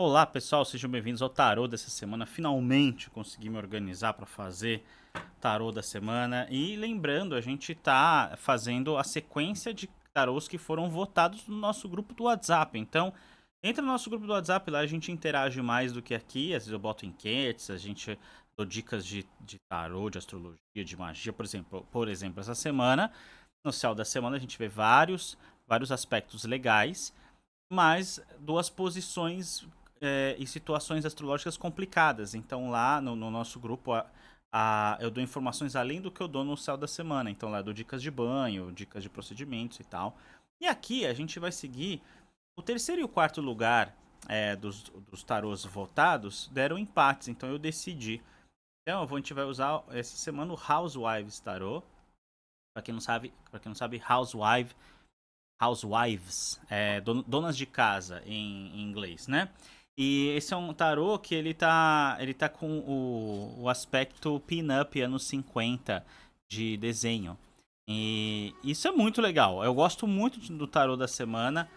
Olá pessoal, sejam bem-vindos ao tarô dessa semana. Finalmente consegui me organizar para fazer tarô da semana. E lembrando, a gente tá fazendo a sequência de tarôs que foram votados no nosso grupo do WhatsApp. Então, entra no nosso grupo do WhatsApp, lá a gente interage mais do que aqui. Às vezes eu boto enquetes, a gente dou dicas de tarô, de astrologia, de magia. Por exemplo, essa semana, no céu da semana, a gente vê vários aspectos legais, mas duas posições e situações astrológicas complicadas. Então lá no nosso grupo eu dou informações além do que eu dou no céu da semana. Então lá eu dou dicas de banho, dicas de procedimentos e tal. E aqui a gente vai seguir o terceiro e o quarto lugar dos tarôs votados deram empates. Então eu decidi. Então a gente vai usar essa semana o Housewives Tarot. Para quem não sabe, Housewives, donas de casa em inglês, né? E esse é um tarô que ele tá com o aspecto pin-up anos 50 de desenho. E isso é muito legal. Eu gosto muito do tarô da semana.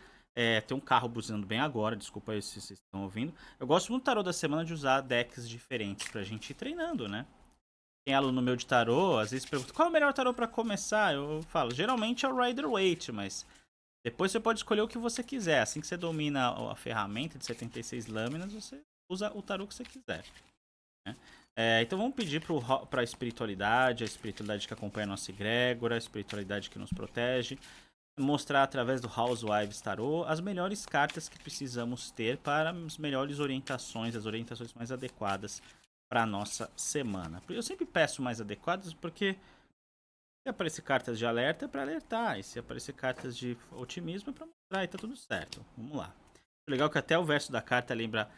Tem um carro buzinando bem agora, desculpa aí se vocês estão ouvindo. Eu gosto muito do tarô da semana de usar decks diferentes pra gente ir treinando, né? Tem aluno meu de tarô, às vezes pergunta qual é o melhor tarô pra começar. Eu falo, geralmente é o Rider-Waite, mas depois você pode escolher o que você quiser. Assim que você domina a ferramenta de 76 lâminas, você usa o tarô que você quiser, né? Então vamos pedir para a espiritualidade que acompanha a nossa egrégora, a espiritualidade que nos protege, mostrar através do Housewives Tarot as melhores cartas que precisamos ter para as melhores orientações, as orientações mais adequadas para a nossa semana. Eu sempre peço mais adequadas porque se aparecer cartas de alerta é pra alertar, e se aparecer cartas de otimismo é pra mostrar, e tá tudo certo. Vamos lá. O legal é que até o verso da carta lembra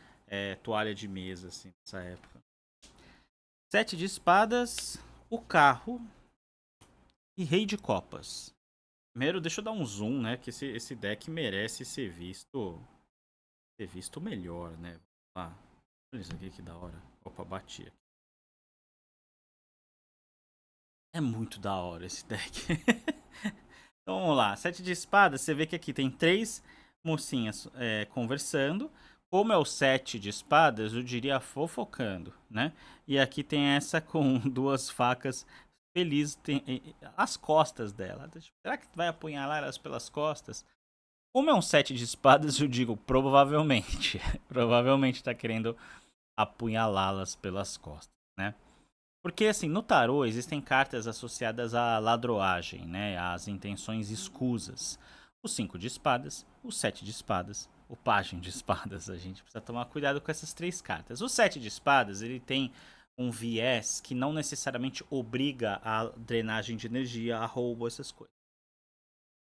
toalha de mesa, assim, nessa época. Sete de espadas, o carro e rei de copas. Primeiro, deixa eu dar um zoom, né, que esse deck merece ser visto melhor, né. Vamos lá. Olha isso aqui que da hora. Opa, bati aqui. É muito da hora esse deck. Então vamos lá, sete de espadas, você vê que aqui tem três mocinhas conversando. Como é o sete de espadas, eu diria fofocando, né? E aqui tem essa com duas facas felizes as costas dela. Será que vai apunhalar elas pelas costas? Como é um sete de espadas, eu digo provavelmente. Provavelmente tá querendo apunhalá-las pelas costas, né? Porque, assim, no tarô existem cartas associadas à ladroagem, né? Às intenções escusas. O 5 de espadas, o 7 de espadas, o pajem de espadas. A gente precisa tomar cuidado com essas três cartas. O 7 de espadas, ele tem um viés que não necessariamente obriga a drenagem de energia, a roubo, essas coisas.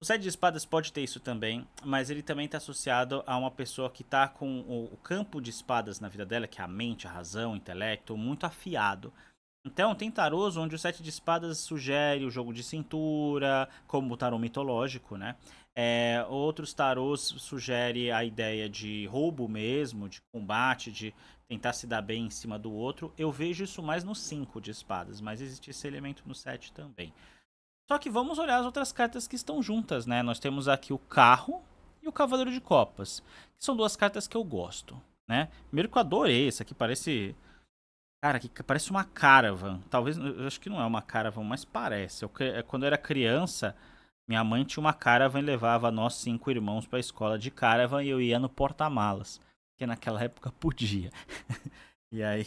O 7 de espadas pode ter isso também, mas ele também está associado a uma pessoa que está com o campo de espadas na vida dela, que é a mente, a razão, o intelecto, muito afiado. Então, tem tarôs onde o sete de espadas sugere o jogo de cintura, como o tarô mitológico, né? Outros tarôs sugere a ideia de roubo mesmo, de combate, de tentar se dar bem em cima do outro. Eu vejo isso mais no 5 de espadas, mas existe esse elemento no 7 também. Só que vamos olhar as outras cartas que estão juntas, né? Nós temos aqui o carro e o cavaleiro de copas, que são duas cartas que eu gosto, né? Primeiro que eu adorei, essa aqui parece. Cara, que parece uma caravan. Talvez, eu acho que não é uma caravan, mas parece. Quando eu era criança, minha mãe tinha uma caravan e levava nós cinco irmãos pra escola de caravan e eu ia no porta-malas. Porque naquela época podia. E aí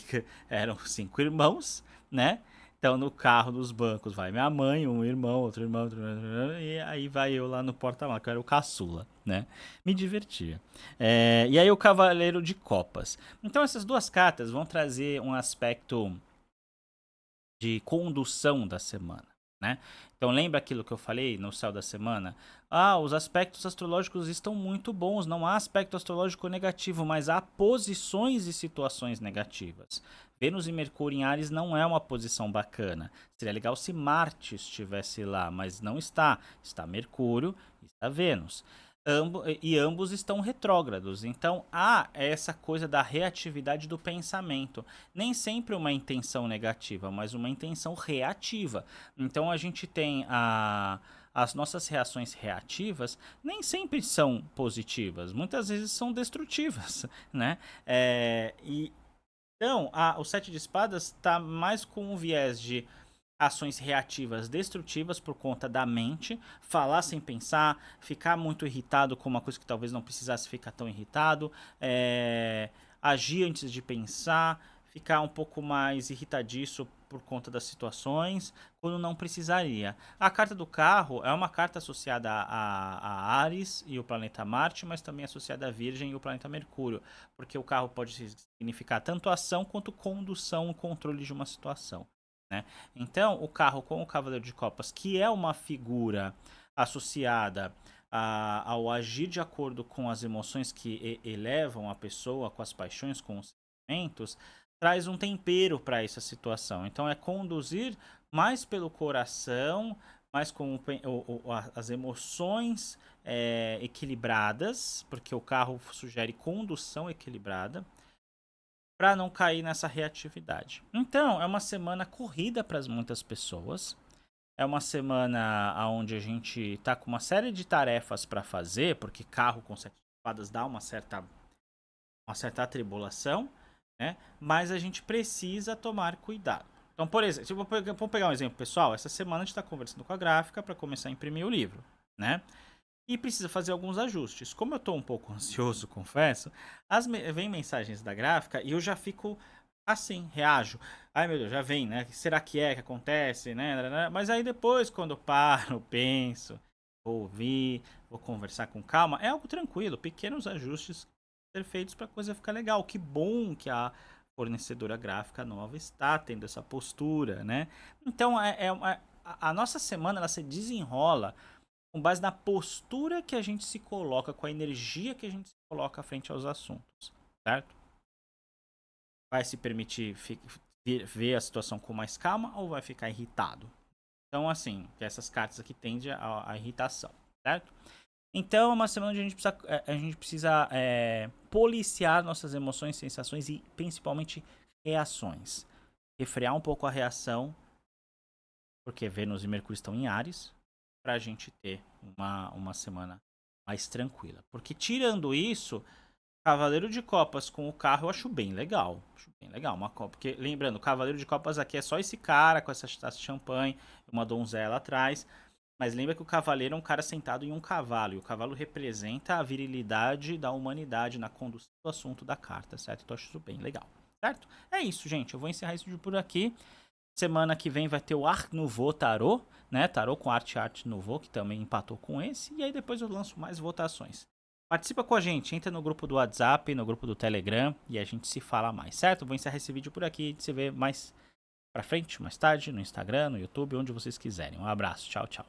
eram cinco irmãos, né? Então no carro dos bancos vai minha mãe, um irmão, outro irmão, e aí vai eu lá no porta-malas, que eu era o caçula, né? Me divertia. E aí o Cavaleiro de Copas. Então essas duas cartas vão trazer um aspecto de condução da semana, né? Então lembra aquilo que eu falei no céu da semana? Os aspectos astrológicos estão muito bons, não há aspecto astrológico negativo, mas há posições e situações negativas. Vênus e Mercúrio em Ares não é uma posição bacana. Seria legal se Marte estivesse lá, mas não está. Está Mercúrio e está Vênus. Ambos estão retrógrados. Então há essa coisa da reatividade do pensamento. Nem sempre uma intenção negativa, mas uma intenção reativa. Então a gente tem a as nossas reações reativas nem sempre são positivas, muitas vezes são destrutivas, né? Então, o sete de espadas está mais com um viés de ações reativas destrutivas por conta da mente, falar sem pensar, ficar muito irritado com uma coisa que talvez não precisasse ficar tão irritado, agir antes de pensar, ficar um pouco mais irritadiço por conta das situações, quando não precisaria. A carta do carro é uma carta associada a Áries e o planeta Marte, mas também associada a Virgem e o planeta Mercúrio, porque o carro pode significar tanto ação quanto condução e controle de uma situação, né? Então, o carro com o Cavaleiro de Copas, que é uma figura associada ao agir de acordo com as emoções que elevam a pessoa, com as paixões, com os sentimentos, traz um tempero para essa situação. Então, é conduzir mais pelo coração, mais com as emoções equilibradas, porque o carro sugere condução equilibrada, para não cair nessa reatividade. Então, é uma semana corrida para muitas pessoas. É uma semana onde a gente está com uma série de tarefas para fazer, porque carro com sete espadas dá uma certa atribulação, né? Mas a gente precisa tomar cuidado. Então, por exemplo, vamos pegar um exemplo pessoal. Essa semana a gente está conversando com a gráfica para começar a imprimir o livro, né? E precisa fazer alguns ajustes. Como eu estou um pouco ansioso, confesso, vem mensagens da gráfica e eu já fico assim, reajo. Ai meu Deus, já vem, né? Será que acontece, né? Mas aí depois, quando eu paro, penso, vou ouvir, vou conversar com calma, é algo tranquilo, pequenos ajustes ser feitos para a coisa ficar legal. Que bom que a fornecedora gráfica nova está tendo essa postura, né? Então, a nossa semana ela se desenrola com base na postura que a gente se coloca, com a energia que a gente se coloca frente aos assuntos, certo? Vai se permitir ver a situação com mais calma ou vai ficar irritado? Então, assim, essas cartas aqui tendem à irritação, certo? Então, é uma semana onde a gente precisa policiar nossas emoções, sensações e principalmente reações. Refrear um pouco a reação, porque Vênus e Mercúrio estão em Áries, para a gente ter uma semana mais tranquila. Porque tirando isso, Cavaleiro de Copas com o carro eu acho bem legal. Acho bem legal. Porque, lembrando, o Cavaleiro de Copas aqui é só esse cara com essa taça de champanhe, uma donzela atrás. Mas lembra que o cavaleiro é um cara sentado em um cavalo. E o cavalo representa a virilidade da humanidade na condução do assunto da carta, certo? Então eu acho isso bem legal, certo? É isso, gente. Eu vou encerrar isso por aqui. Semana que vem vai ter o Art Nouveau Tarot, né? Tarot com Art Nouveau, que também empatou com esse. E aí depois eu lanço mais votações. Participa com a gente, entra no grupo do WhatsApp, no grupo do Telegram e a gente se fala mais, certo? Vou encerrar esse vídeo por aqui. A gente se vê mais pra frente, mais tarde, no Instagram, no YouTube, onde vocês quiserem. Um abraço, tchau, tchau.